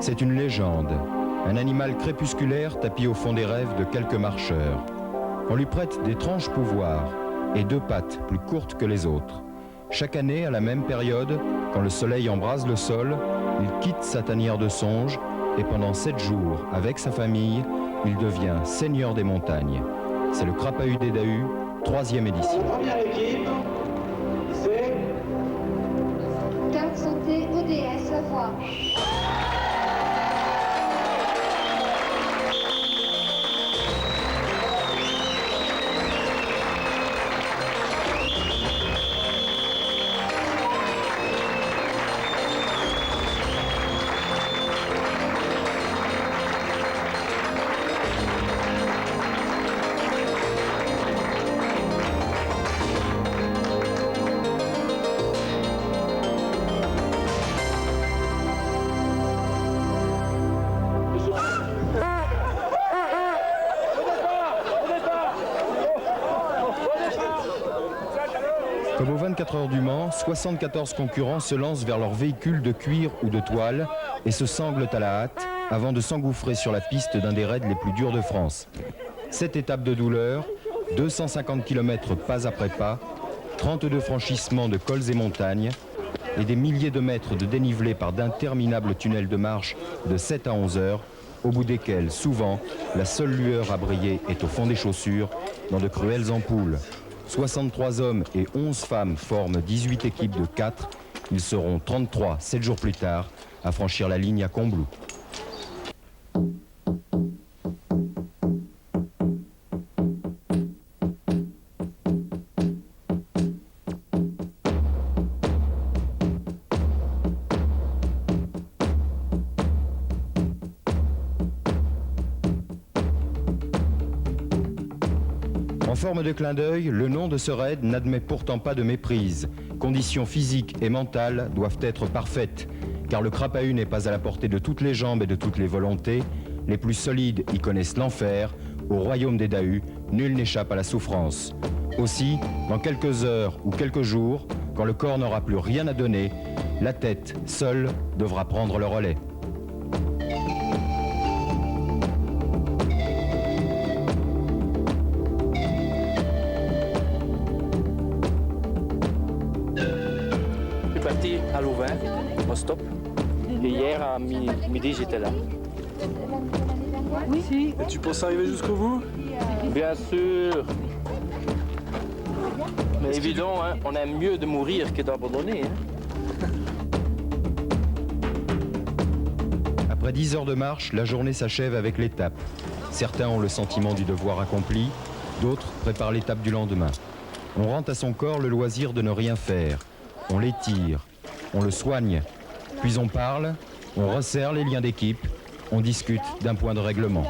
C'est une légende, un animal crépusculaire tapi au fond des rêves de quelques marcheurs. On lui prête d'étranges pouvoirs et 2 pattes plus courtes que les autres. Chaque année, à la même période, quand le soleil embrase le sol, il quitte sa tanière de songe et pendant 7 jours, avec sa famille, il devient seigneur des montagnes. C'est le Crapahut des Dahus, 3e édition. Première équipe, c'est Carte santé ODS Savoie. Comme aux 24 heures du Mans, 74 concurrents se lancent vers leur véhicule de cuir ou de toile et se sanglent à la hâte avant de s'engouffrer sur la piste d'un des raids les plus durs de France. 7 étapes de douleur, 250 km pas après pas, 32 franchissements de cols et montagnes et des milliers de mètres de dénivelé par d'interminables tunnels de marche de 7 à 11 heures, au bout desquels, souvent, la seule lueur à briller est au fond des chaussures, dans de cruelles ampoules. 63 hommes et 11 femmes forment 18 équipes de 4. Ils seront 33, 7 jours plus tard, à franchir la ligne à Combloux. En forme de clin d'œil, le nom de ce raid n'admet pourtant pas de méprise. Conditions physiques et mentales doivent être parfaites, car le Crapahut n'est pas à la portée de toutes les jambes et de toutes les volontés. Les plus solides y connaissent l'enfer. Au royaume des Dahus, nul n'échappe à la souffrance. Aussi, dans quelques heures ou quelques jours, quand le corps n'aura plus rien à donner, la tête, seule, devra prendre le relais. Parti à Louvain, au stop. Et hier à midi, j'étais là. Et tu penses arriver jusqu'au bout? Bien sûr. Mais évidemment, hein, on aime mieux de mourir que d'abandonner. Hein. Après 10 heures de marche, la journée s'achève avec l'étape. Certains ont le sentiment du devoir accompli, d'autres préparent l'étape du lendemain. On rend à son corps le loisir de ne rien faire. On l'étire, on le soigne, puis on parle, on resserre les liens d'équipe, on discute d'un point de règlement.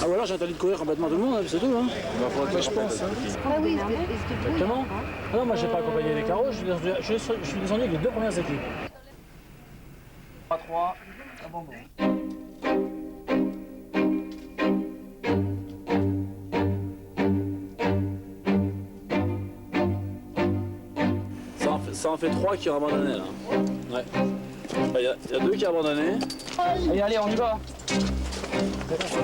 Ah voilà, j'ai interdit de courir complètement tout le monde, c'est tout. Hein. Moi, je pense. Hein. Ah oui, Exactement. Ah non, moi j'ai pas accompagné les carreaux, je suis descendu avec les 2 premières équipes. 3-3, abandon. Ça en fait 3 qui ont abandonné là. Ouais. Il y a 2 qui ont abandonné. Allez, on y va. C'est ça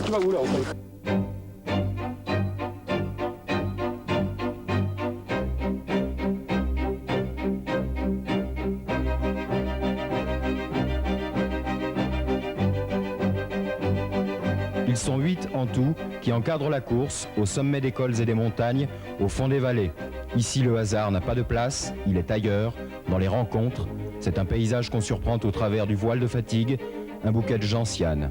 tu vas où là en fait? Ils sont 8 en tout qui encadrent la course au sommet des cols et des montagnes, au fond des vallées. Ici, le hasard n'a pas de place, il est ailleurs, dans les rencontres. C'est un paysage qu'on surprend au travers du voile de fatigue, un bouquet de gentianes.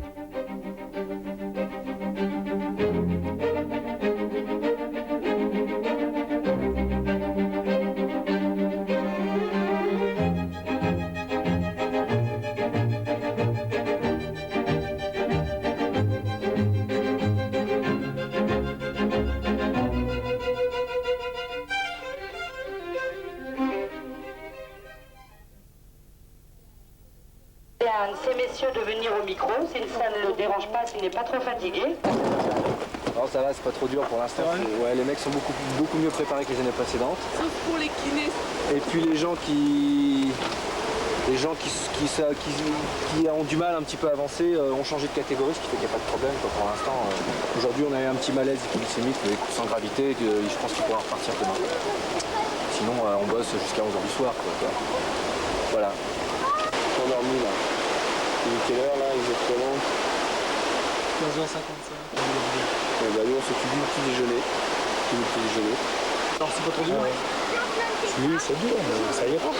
Ces messieurs de venir au micro, si ça ne le dérange pas, s'il n'est pas trop fatigué. Alors ça va, c'est pas trop dur pour l'instant. Ouais, les mecs sont beaucoup mieux préparés que les années précédentes. Sauf pour les kinés. Et puis les gens qui ont du mal un petit peu à avancer ont changé de catégorie, ce qui fait qu'il n'y a pas de problème quoi, pour l'instant. Aujourd'hui on a eu un petit malaise glycémique, mais sans gravité, je pense qu'il pourra repartir demain. Sinon on bosse jusqu'à 11h du soir. Quoi. Voilà. On est endormi là. Il est quelle heure là exactement? 15h55. Bah, nous on s'occupe du petit déjeuner. Alors c'est pas trop dur. Oui, c'est dur, mais ça ira.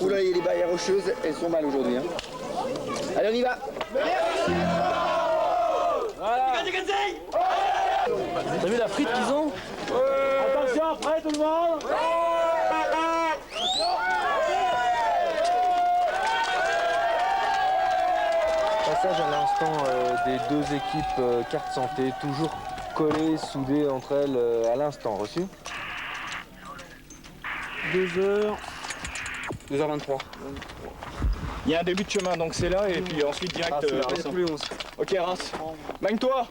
Oula, les barrières rocheuses, elles sont mal aujourd'hui. Hein. Allez, on y va. Voilà. T'as vu la frite qu'ils ont? Attention, prêt tout le monde? Passage à l'instant des deux équipes carte santé, toujours collées, soudées entre elles à l'instant. Reçu? 2h. 2h23. Il y a un début de chemin, donc c'est là, et puis ensuite direct. Tous les 11. Ok, Reims. Magne-toi.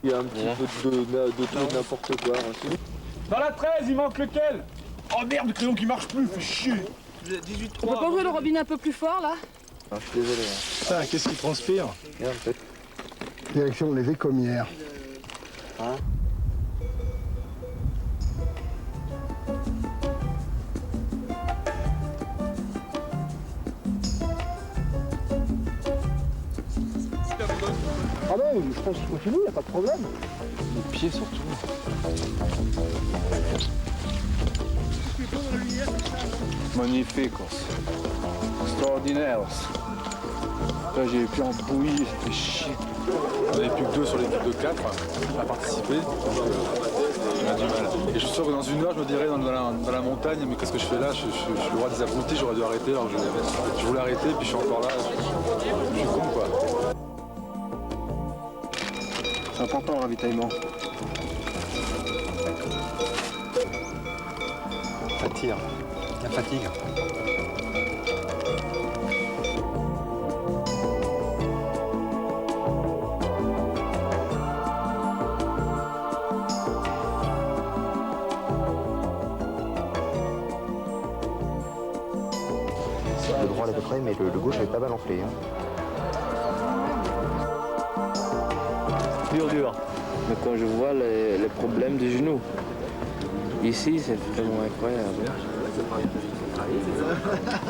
Il y a un petit peu de tout n'importe quoi. Reçu. Dans la 13, il manque lequel? Oh merde, le crayon qui marche plus, fait chier. 18-3. On peut pas ouvrir le robinet un peu plus fort là? Non, je suis désolé. Hein. Putain, qu'est-ce qui transpire? Regarde, peut-être. Direction les Écomières. Hein? Ah non, je pense qu'il continue, il n'y a pas de problème. Les pieds surtout. Magnifique, extraordinaire. Là j'ai les pieds en bouillie, ça fait chier. On n'avait plus que 2 sur l'équipe de 4 à participer, donc on a du mal. Et je suis sûr que dans une heure, je me dirais dans la montagne, mais qu'est-ce que je fais là? Je suis le roi des abrutis, j'aurais dû arrêter. Alors je voulais arrêter, puis je suis encore là. Je suis con quoi. C'est important le ravitaillement. Ça tire. La fatigue. Le droit à peu près, mais le gauche avait pas mal enflé. Hein. Dur. Mais quand je vois les problèmes du genou, ici c'est vraiment incroyable.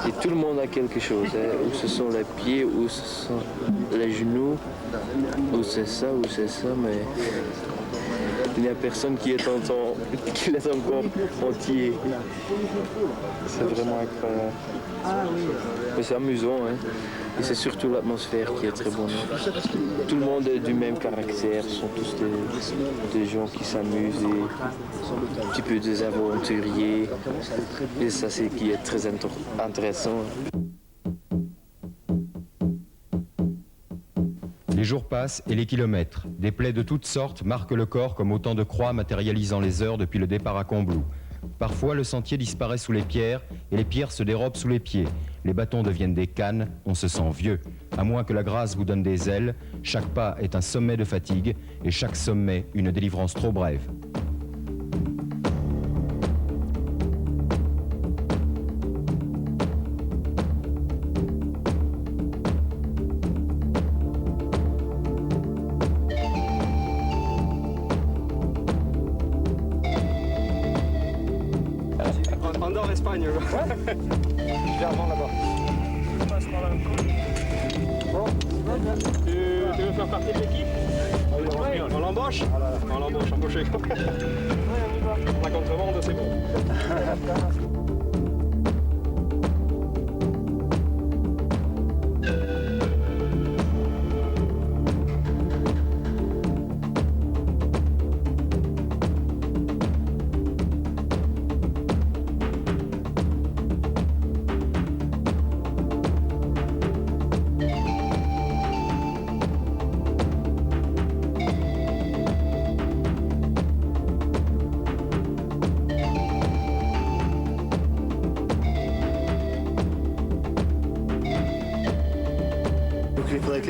Et tout le monde a quelque chose, hein. Ou ce sont les pieds, ou ce sont les genoux, ou c'est ça, mais il n'y a personne qui est encore entier. C'est vraiment incroyable. Mais c'est amusant, hein. Et c'est surtout l'atmosphère qui est très bonne. Tout le monde est du même caractère, ce sont tous des gens qui s'amusent et un petit peu des aventuriers. Et ça, c'est qui est très intéressant. Les jours passent et les kilomètres. Des plaies de toutes sortes marquent le corps comme autant de croix matérialisant les heures depuis le départ à Combloux. Parfois, le sentier disparaît sous les pierres et les pierres se dérobent sous les pieds. Les bâtons deviennent des cannes, on se sent vieux. À moins que la grâce vous donne des ailes, chaque pas est un sommet de fatigue et chaque sommet une délivrance trop brève. Andorre, Espagne. Clairement là-bas. Bon, tu veux faire partie de l'équipe? On l'embauche? On l'embauche, embauché. La contrebande, c'est bon.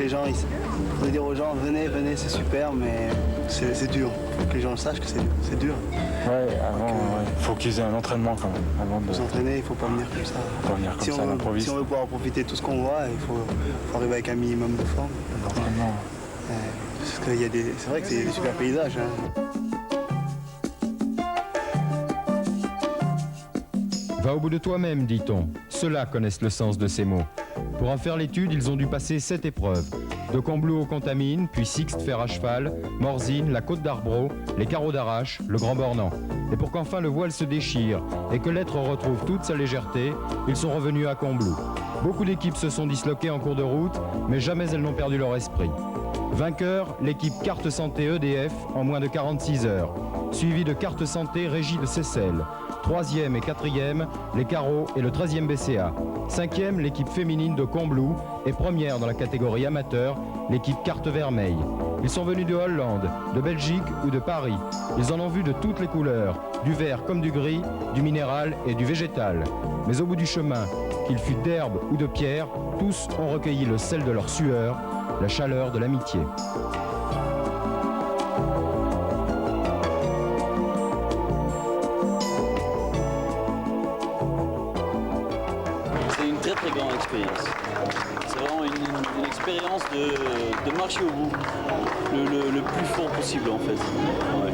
les gens, il faut dire aux gens, venez, venez, c'est super, mais c'est dur. Il faut que les gens le sachent que c'est dur. Ouais, avant, il faut qu'ils aient un entraînement quand même. Avant de s'entraîner, il ne faut pas venir comme ça. Faut pas venir comme ça, à l'improviste. Si on veut pouvoir profiter de tout ce qu'on voit, il faut arriver avec un minimum de forme. L'entraînement. Parce qu'il y a c'est vrai que c'est des super paysages. Hein. Va au bout de toi-même, dit-on. Ceux-là connaissent le sens de ces mots. Pour en faire l'étude, ils ont dû passer 7 épreuves. De Combloux au Contamine, puis Sixte fer à cheval, Morzine, la Côte d'Arbreau, les Carreaux d'Arrache, le Grand Bornand. Et pour qu'enfin le voile se déchire et que l'être retrouve toute sa légèreté, ils sont revenus à Combloux. Beaucoup d'équipes se sont disloquées en cours de route, mais jamais elles n'ont perdu leur esprit. Vainqueur, l'équipe Carte Santé EDF en moins de 46 heures, suivie de Carte Santé Régie de Seyssel. 3e et 4e, les Carreaux et le 13e BCA. 5e, l'équipe féminine de Combloux et première dans la catégorie amateur, l'équipe Carte Vermeille. Ils sont venus de Hollande, de Belgique ou de Paris. Ils en ont vu de toutes les couleurs, du vert comme du gris, du minéral et du végétal. Mais au bout du chemin, qu'il fût d'herbe ou de pierre, tous ont recueilli le sel de leur sueur, la chaleur de l'amitié. C'est une très très grande expérience. C'est vraiment une expérience de marcher au bout, le plus fort possible en fait. Ouais.